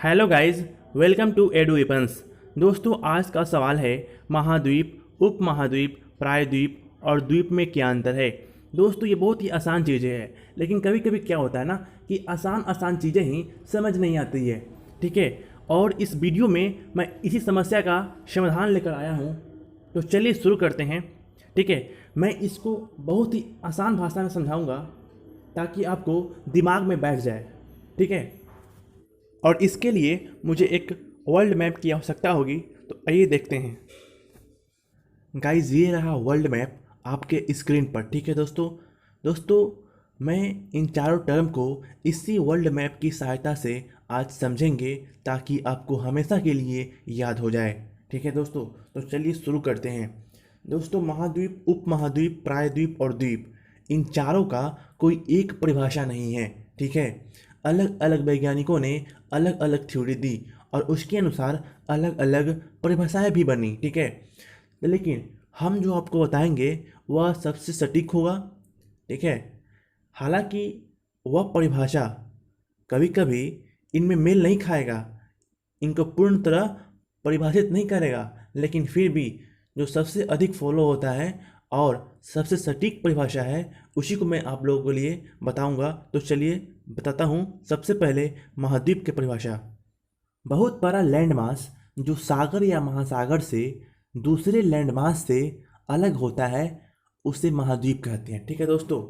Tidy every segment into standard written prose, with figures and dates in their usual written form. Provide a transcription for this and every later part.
Hello guys, welcome to edu weapons. दोस्तों, आज का सवाल है महाद्वीप, उपमहाद्वीप, प्रायद्वीप और द्वीप में क्या अंतर है। दोस्तों, ये बहुत ही आसान चीज़ें हैं, लेकिन कभी कभी क्या होता है ना कि आसान आसान चीज़ें ही समझ नहीं आती है। ठीक है, और इस वीडियो में मैं इसी समस्या का समाधान लेकर आया हूँ। तो चलिए शुरू करते हैं। ठीक है, मैं इसको बहुत ही आसान भाषा में समझाऊंगा ताकि आपको दिमाग में बैठ जाए। ठीक है, और इसके लिए मुझे एक वर्ल्ड मैप की आवश्यकता होगी। तो आइए देखते हैं। गाइस, ये रहा वर्ल्ड मैप आपके स्क्रीन पर। ठीक है दोस्तों, मैं इन चारों टर्म को इसी वर्ल्ड मैप की सहायता से आज समझेंगे ताकि आपको हमेशा के लिए याद हो जाए। ठीक है दोस्तों, तो चलिए शुरू करते हैं। दोस्तों, महाद्वीप, उपमहाद्वीप, प्रायद्वीप और द्वीप, इन चारों का कोई एक परिभाषा नहीं है। ठीक है, अलग अलग वैज्ञानिकों ने अलग अलग थ्योरी दी और उसके अनुसार अलग अलग परिभाषाएं भी बनी। ठीक है, लेकिन हम जो आपको बताएंगे वह सबसे सटीक होगा। ठीक है, हालांकि वह परिभाषा कभी कभी इनमें मेल नहीं खाएगा, इनको पूर्ण तरह परिभाषित नहीं करेगा, लेकिन फिर भी जो सबसे अधिक फॉलो होता है और सबसे सटीक परिभाषा है उसी को मैं आप लोगों के लिए बताऊंगा। तो चलिए बताता हूँ। सबसे पहले महाद्वीप की परिभाषा। बहुत बड़ा लैंडमास जो सागर या महासागर से दूसरे लैंडमास से अलग होता है उसे महाद्वीप कहते हैं। ठीक है दोस्तों,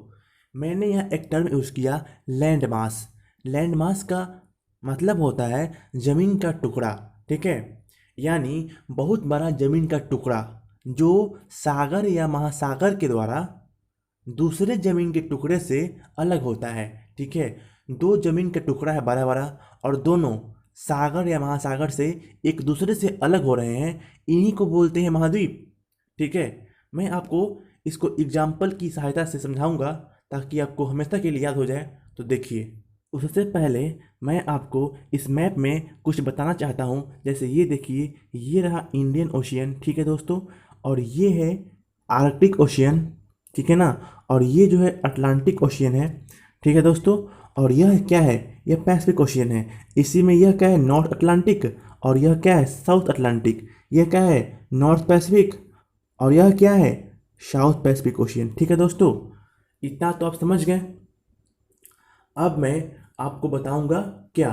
मैंने यहाँ एक टर्म यूज़ किया, लैंडमास। लैंडमास का मतलब होता है ज़मीन का टुकड़ा। ठीक है, यानी बहुत बड़ा ज़मीन का टुकड़ा जो सागर या महासागर के द्वारा दूसरे ज़मीन के टुकड़े से अलग होता है। ठीक है, दो ज़मीन का टुकड़ा है बड़ा बड़ा और दोनों सागर या महासागर से एक दूसरे से अलग हो रहे हैं, इन्हीं को बोलते हैं महाद्वीप। ठीक है, मैं आपको इसको एग्जाम्पल की सहायता से समझाऊंगा ताकि आपको हमेशा के लिए याद हो जाए। तो देखिए, उससे पहले मैं आपको इस मैप में कुछ बताना चाहता हूँ। जैसे ये देखिए, ये रहा इंडियन ओशियन। ठीक है दोस्तों, और ये है आर्कटिक ओशियन। ठीक है ना, और ये जो है अटलांटिक ओशियन है। ठीक है दोस्तों, और यह क्या है, यह पैसिफिक ओशियन है। इसी में यह क्या है, नॉर्थ अटलांटिक, और यह क्या है, साउथ अटलांटिक। यह क्या है, नॉर्थ पैसिफिक, और यह क्या है, साउथ पैसिफिक ओशियन। ठीक है दोस्तों, इतना तो आप समझ गए। अब मैं आपको बताऊंगा क्या,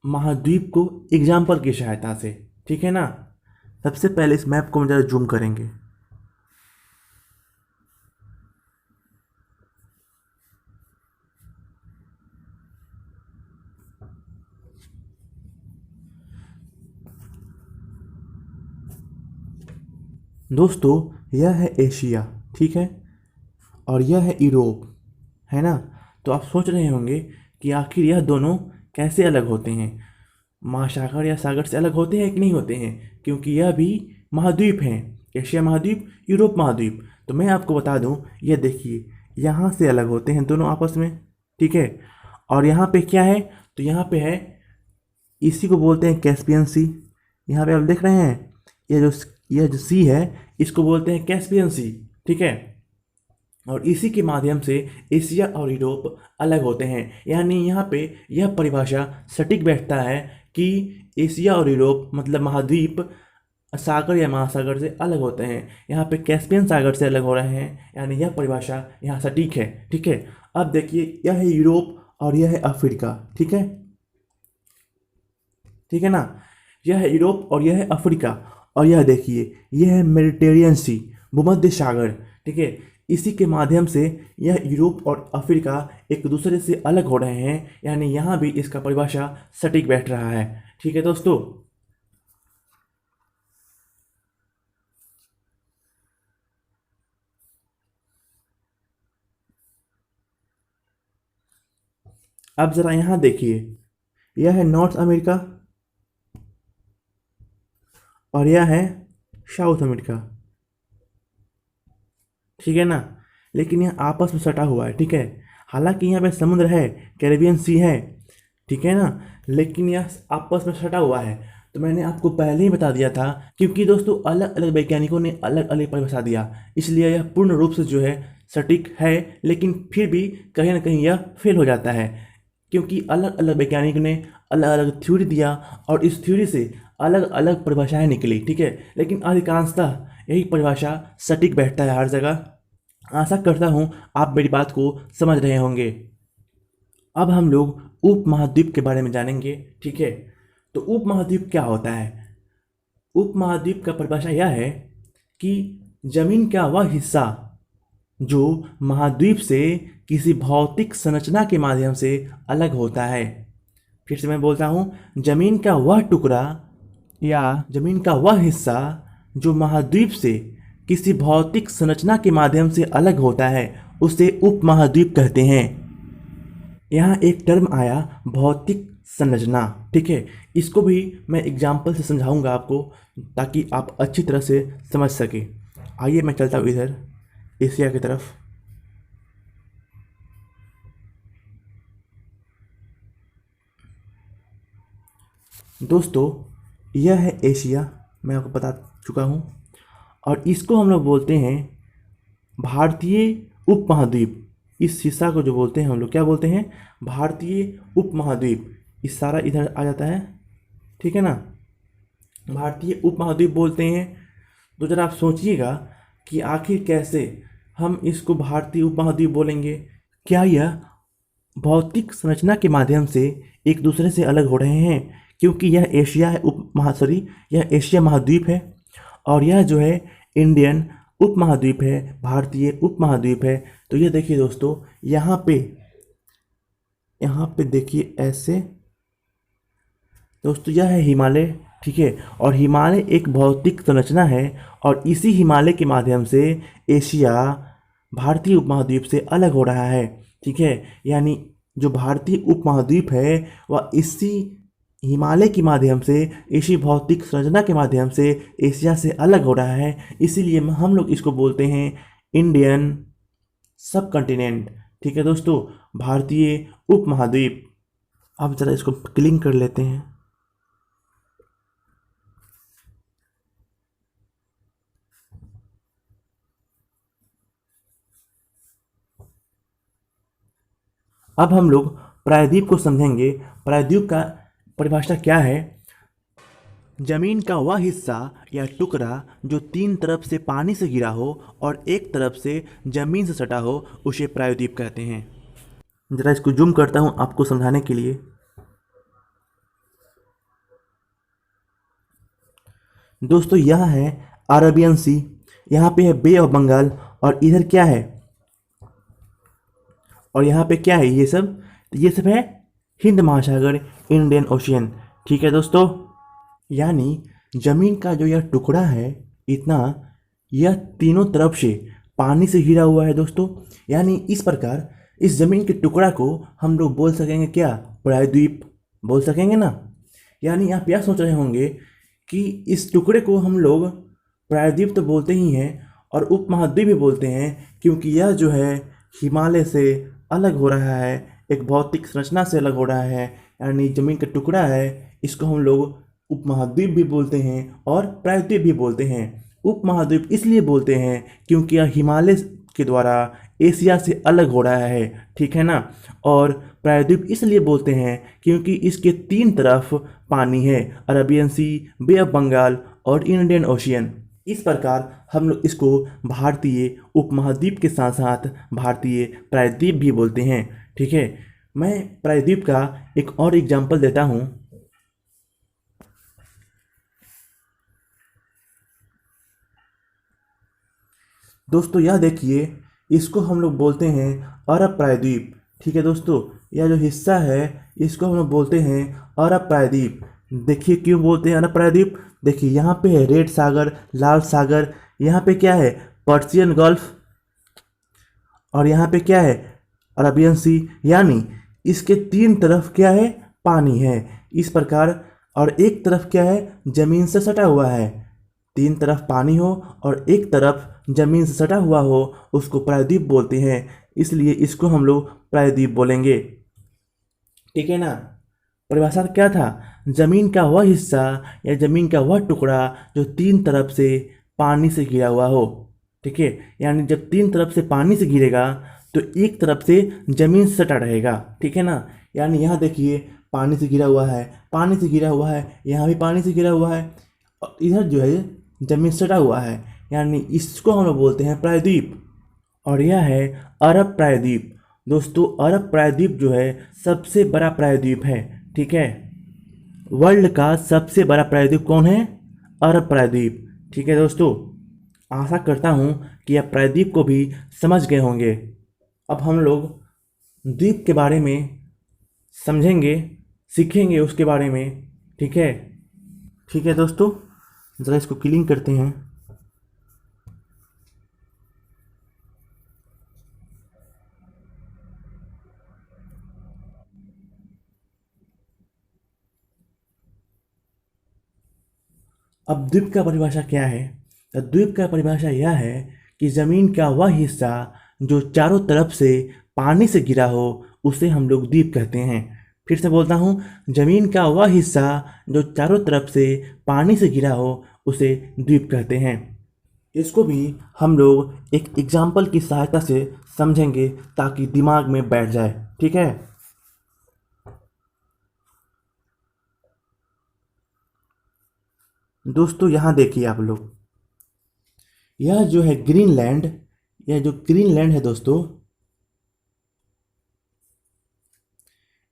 महाद्वीप को एग्जाम्पल की सहायता से। ठीक है ना, सबसे पहले इस मैप को हम ज़रा जूम करेंगे। दोस्तों, यह है एशिया। ठीक है, और यह है यूरोप, है ना। तो आप सोच रहे होंगे कि आखिर यह दोनों कैसे अलग होते हैं, महासागर या सागर से अलग होते हैं कि नहीं होते हैं, क्योंकि यह भी महाद्वीप हैं, एशिया महाद्वीप, यूरोप महाद्वीप। तो मैं आपको बता दूं, यह देखिए, यहाँ से अलग होते हैं दोनों आपस में। ठीक है, और यहाँ पे क्या है, तो यहाँ पे है, इसी को बोलते हैं कैस्पियन सी। यहाँ पे आप देख रहे हैं, यह जो सी है इसको बोलते हैं कैस्पियन सी। ठीक है, और इसी के माध्यम से एशिया और यूरोप अलग होते हैं। यानी यहाँ पे यह परिभाषा सटीक बैठता है कि एशिया और यूरोप मतलब महाद्वीप सागर या महासागर से अलग होते हैं। यहाँ पे कैस्पियन सागर से अलग हो रहे हैं, यानी यह परिभाषा यहाँ सटीक है। ठीक है, अब देखिए, यह है यूरोप और यह है अफ्रीका। ठीक है, ठीक है ना, यह है यूरोप और यह है अफ्रीका, और यह देखिए, यह है मेडिटेरियन सी, भूमध्य सागर। ठीक है, इसी के माध्यम से यह यूरोप और अफ्रीका एक दूसरे से अलग हो रहे हैं, यानी यहाँ भी इसका परिभाषा सटीक बैठ रहा है। ठीक है दोस्तों, अब जरा यहाँ देखिए, यह है नॉर्थ अमेरिका और यह है साउथ अमेरिका। ठीक है ना, लेकिन यह आपस में सटा हुआ है। ठीक है, हालांकि यहाँ पे समुद्र है, कैरेबियन सी है। ठीक है ना, लेकिन यह आपस में सटा हुआ है। तो मैंने आपको पहले ही बता दिया था, क्योंकि दोस्तों अलग अलग वैज्ञानिकों ने अलग अलग परिभाषा दिया, इसलिए यह पूर्ण रूप से जो है सटीक है, लेकिन फिर भी कहीं ना कहीं यह फेल हो जाता है, क्योंकि अलग अलग वैज्ञानिक ने अलग अलग थ्योरी दिया और इस थ्योरी से अलग अलग परिभाषाएं निकली, ठीक है। लेकिन अधिकांशतः यही परिभाषा सटीक बैठता है हर जगह। आशा करता हूँ आप मेरी बात को समझ रहे होंगे। अब हम लोग उपमहाद्वीप के बारे में जानेंगे, ठीक है। तो उपमहाद्वीप क्या होता है? उपमहाद्वीप का परिभाषा यह है कि जमीन का वह हिस्सा जो महाद्वीप से किसी भौतिक संरचना के माध्यम से अलग होता है। फिर से मैं बोलता हूँ, जमीन का वह टुकड़ा या जमीन का वह हिस्सा जो महाद्वीप से किसी भौतिक संरचना के माध्यम से अलग होता है उसे उपमहाद्वीप कहते हैं। यहाँ एक टर्म आया भौतिक संरचना, ठीक है। इसको भी मैं एग्जाम्पल से समझाऊंगा आपको ताकि आप अच्छी तरह से समझ सके। आइए मैं चलता हूँ इधर एशिया की तरफ। दोस्तों यह है एशिया, मैं आपको बता चुका हूँ, और इसको हम लोग बोलते हैं भारतीय उपमहाद्वीप। इस हिस्सा को जो बोलते हैं हम लोग क्या बोलते हैं? भारतीय उपमहाद्वीप। इस सारा इधर आ जाता है, ठीक है ना। भारतीय उपमहाद्वीप बोलते हैं। तो जरा आप सोचिएगा कि आखिर कैसे हम इसको भारतीय उपमहाद्वीप बोलेंगे। क्या यह भौतिक संरचना के माध्यम से एक दूसरे से अलग हो रहे हैं? क्योंकि यह एशिया है यह एशिया महाद्वीप है और यह जो है इंडियन उपमहाद्वीप है, भारतीय उपमहाद्वीप है। तो ये देखिए दोस्तों, यहाँ पे देखिए ऐसे दोस्तों, यह है हिमालय, ठीक है। और हिमालय एक भौतिक संरचना है और इसी हिमालय के माध्यम से एशिया भारतीय उपमहाद्वीप से अलग हो रहा है, ठीक है। यानी जो भारतीय उपमहाद्वीप है वह इसी हिमालय के माध्यम से, इसी भौतिक संरचना के माध्यम से एशिया से अलग हो रहा है। इसीलिए हम लोग इसको बोलते हैं इंडियन सब कॉन्टिनेंट, ठीक है दोस्तों, भारतीय उपमहाद्वीप। अब ज़रा इसको क्लिक कर लेते हैं। अब हम लोग प्रायद्वीप को समझेंगे। प्रायद्वीप का परिभाषा क्या है? जमीन का वह हिस्सा या टुकड़ा जो तीन तरफ से पानी से घिरा हो और एक तरफ से जमीन से सटा हो उसे प्रायद्वीप कहते हैं। ज़रा इसको जूम करता हूँ आपको समझाने के लिए। दोस्तों यह है अरेबियन सी, यहाँ पे है बे ऑफ बंगाल, और इधर क्या है, और यहाँ पे क्या है? ये सब है हिंद महासागर, इंडियन ओशियन, ठीक है दोस्तों। यानी जमीन का जो यह टुकड़ा है इतना, यह तीनों तरफ से पानी से घिरा हुआ है दोस्तों। यानी इस प्रकार इस जमीन के टुकड़ा को हम लोग बोल सकेंगे क्या? प्रायद्वीप बोल सकेंगे ना। यानी आप यह सोच रहे होंगे कि इस टुकड़े को हम लोग प्रायद्वीप तो बोलते ही हैं और उपमहाद्वीप भी बोलते हैं, क्योंकि यह जो है हिमालय से अलग हो रहा है, एक भौतिक संरचना से अलग हो रहा है। यानी जमीन का टुकड़ा है, इसको हम लोग उपमहाद्वीप भी बोलते हैं और प्रायद्वीप भी बोलते हैं। उपमहाद्वीप इसलिए बोलते हैं क्योंकि यह हिमालय के द्वारा एशिया से अलग हो रहा है, ठीक है ना। और प्रायद्वीप इसलिए बोलते हैं क्योंकि इसके तीन तरफ पानी है, Arabian Sea, Bay of Bengal और इंडियन ओशियन। इस प्रकार हम लोग इसको भारतीय उपमहाद्वीप के साथ साथ भारतीय प्रायद्वीप भी बोलते हैं, ठीक है। मैं प्रायद्वीप का एक और एग्जाम्पल देता हूँ। दोस्तों यह देखिए, इसको हम लोग बोलते हैं अरब प्रायद्वीप, ठीक है दोस्तों। यह जो हिस्सा है इसको हम लोग बोलते हैं अरब प्रायद्वीप। देखिए क्यों बोलते हैं अरब प्रायद्वीप? देखिए यहाँ पे है रेड सागर, लाल सागर, यहाँ पे क्या है? पर्शियन गल्फ, और यहाँ पे क्या है? अरेबियन सी। यानी इसके तीन तरफ क्या है? पानी है। इस प्रकार, और एक तरफ क्या है? जमीन से सटा हुआ है। तीन तरफ पानी हो और एक तरफ जमीन से सटा हुआ हो उसको प्रायद्वीप बोलते हैं, इसलिए इसको हम लोग प्रायद्वीप बोलेंगे, ठीक है ना। परिभाषा क्या था? जमीन का वह हिस्सा या जमीन का वह टुकड़ा जो तीन तरफ से पानी से घिरा हुआ हो, ठीक है। यानी जब तीन तरफ से पानी से घिरेगा तो एक तरफ से जमीन से सटा रहेगा, ठीक है ना। यानी यहाँ देखिए पानी से घिरा हुआ है, पानी से घिरा हुआ है, यहाँ भी पानी से घिरा हुआ है, और इधर जो है जमीन सटा हुआ है, यानी इसको हम लोग बोलते हैं प्रायद्वीप। और यह है अरब प्रायद्वीप। दोस्तों अरब प्रायद्वीप जो है सबसे बड़ा प्रायद्वीप है, ठीक है। वर्ल्ड का सबसे बड़ा प्रायद्वीप कौन है? अरब प्रायद्वीप, ठीक है दोस्तों। आशा करता हूँ कि आप प्रायद्वीप को भी समझ गए होंगे। अब हम लोग द्वीप के बारे में समझेंगे, सीखेंगे उसके बारे में, ठीक है। ठीक है दोस्तों, ज़रा इसको क्लीन करते हैं। अब द्वीप का परिभाषा क्या है? तो द्वीप का परिभाषा यह है कि ज़मीन का वह हिस्सा जो चारों तरफ से पानी से घिरा हो उसे हम लोग द्वीप कहते हैं। फिर से बोलता हूँ, ज़मीन का वह हिस्सा जो चारों तरफ से पानी से घिरा हो उसे द्वीप कहते हैं। इसको भी हम लोग एक एग्जाम्पल की सहायता से समझेंगे ताकि दिमाग में बैठ जाए, ठीक है। दोस्तों यहाँ देखिए आप लोग, यह जो है ग्रीनलैंड, यह जो ग्रीनलैंड है दोस्तों,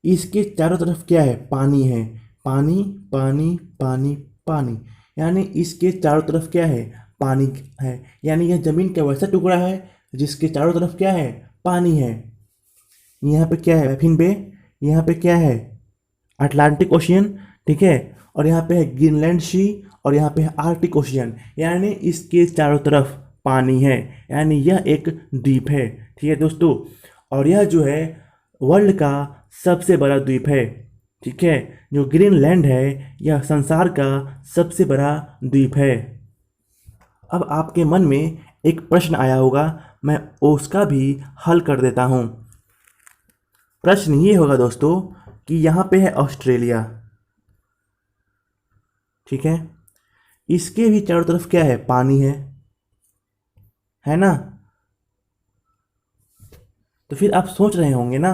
इसके चारों तरफ क्या है? पानी है, पानी पानी पानी पानी, यानी इसके चारों तरफ क्या है? पानी है। यानी यह ज़मीन का वैसा टुकड़ा है जिसके चारों तरफ क्या है? पानी है। यहाँ पे क्या है? बैफिन बे, यहाँ पे क्या है? अटलांटिक ओशियन, ठीक है। और यहाँ पे है ग्रीनलैंड सी, और यहाँ पे है आर्कटिक ओशियन, यानी इसके चारों तरफ पानी है, यानी यह एक द्वीप है, ठीक है दोस्तों। और यह जो है वर्ल्ड का सबसे बड़ा द्वीप है, ठीक है। जो ग्रीनलैंड है यह संसार का सबसे बड़ा द्वीप है। अब आपके मन में एक प्रश्न आया होगा, मैं उसका भी हल कर देता हूँ। प्रश्न ये होगा दोस्तों कि यहाँ पे है ऑस्ट्रेलिया, ठीक है। इसके भी चारों तरफ क्या है? पानी है ना। तो फिर आप सोच रहे होंगे ना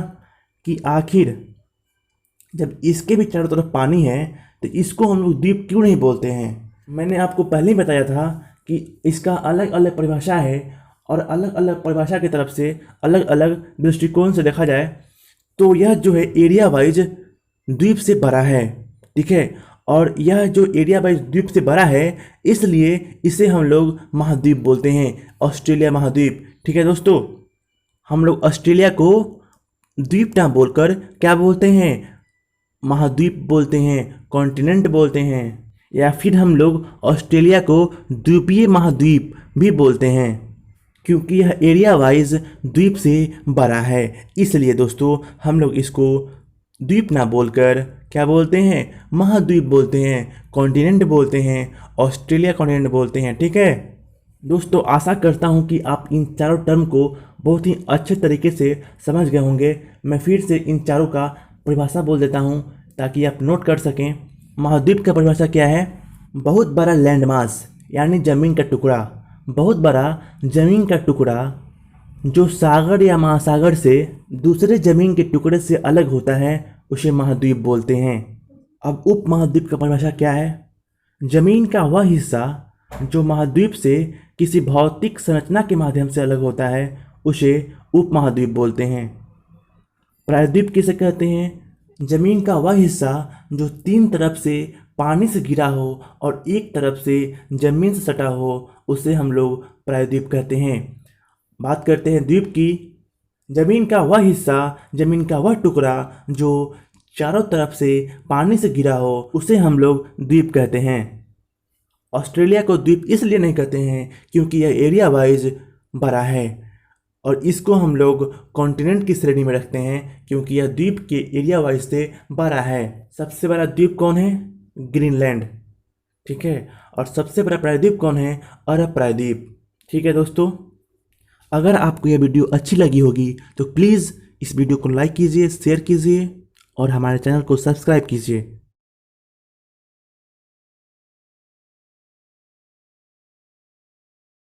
कि आखिर जब इसके भी चारों तरफ पानी है तो इसको हम लोग द्वीप क्यों नहीं बोलते हैं? मैंने आपको पहले ही बताया था कि इसका अलग अलग परिभाषा है, और अलग अलग परिभाषा की तरफ से अलग अलग दृष्टिकोण से देखा जाए तो यह जो है एरिया वाइज द्वीप से बड़ा है, ठीक है। और यह जो एरिया वाइज द्वीप से बड़ा है इसलिए इसे हम लोग महाद्वीप बोलते हैं, ऑस्ट्रेलिया महाद्वीप, ठीक है दोस्तों। हम लोग ऑस्ट्रेलिया को द्वीप ना बोलकर क्या बोलते हैं? महाद्वीप बोलते हैं, कॉन्टिनेंट बोलते हैं, या फिर हम लोग ऑस्ट्रेलिया को द्वीपीय महाद्वीप भी बोलते हैं, क्योंकि यह एरिया वाइज द्वीप से बड़ा है। इसलिए दोस्तों हम लोग इसको द्वीप ना बोलकर क्या बोलते हैं? महाद्वीप बोलते हैं, कॉन्टिनेंट बोलते हैं, ऑस्ट्रेलिया कॉन्टिनेंट बोलते हैं, ठीक है दोस्तों। आशा करता हूँ कि आप इन चारों टर्म को बहुत ही अच्छे तरीके से समझ गए होंगे। मैं फिर से इन चारों का परिभाषा बोल देता हूँ ताकि आप नोट कर सकें। महाद्वीप का परिभाषा क्या है? बहुत बड़ा लैंड मास, यानी ज़मीन का टुकड़ा, बहुत बड़ा ज़मीन का टुकड़ा जो सागर या महासागर से दूसरे ज़मीन के टुकड़े से अलग होता है उसे महाद्वीप बोलते हैं। अब उप महाद्वीप का परिभाषा क्या है? ज़मीन का वह हिस्सा जो महाद्वीप से किसी भौतिक संरचना के माध्यम से अलग होता है उसे उप महाद्वीप बोलते हैं। प्रायद्वीप किसे कहते हैं? ज़मीन का वह हिस्सा जो तीन तरफ से पानी से घिरा हो और एक तरफ से ज़मीन से सटा हो उसे हम लोग प्रायद्वीप कहते हैं। बात करते हैं द्वीप की। ज़मीन का वह हिस्सा, ज़मीन का वह टुकड़ा जो चारों तरफ से पानी से घिरा हो उसे हम लोग द्वीप कहते हैं। ऑस्ट्रेलिया को द्वीप इसलिए नहीं कहते हैं क्योंकि यह एरिया वाइज बड़ा है, और इसको हम लोग कॉन्टिनेंट की श्रेणी में रखते हैं क्योंकि यह द्वीप के एरिया वाइज से बड़ा है। सबसे बड़ा द्वीप कौन है? ग्रीनलैंड, ठीक है। और सबसे बड़ा प्रायद्वीप कौन है? अरब प्रायद्वीप, ठीक है दोस्तों। अगर आपको यह वीडियो अच्छी लगी होगी तो प्लीज़ इस वीडियो को लाइक कीजिए, शेयर कीजिए और हमारे चैनल को सब्सक्राइब कीजिए।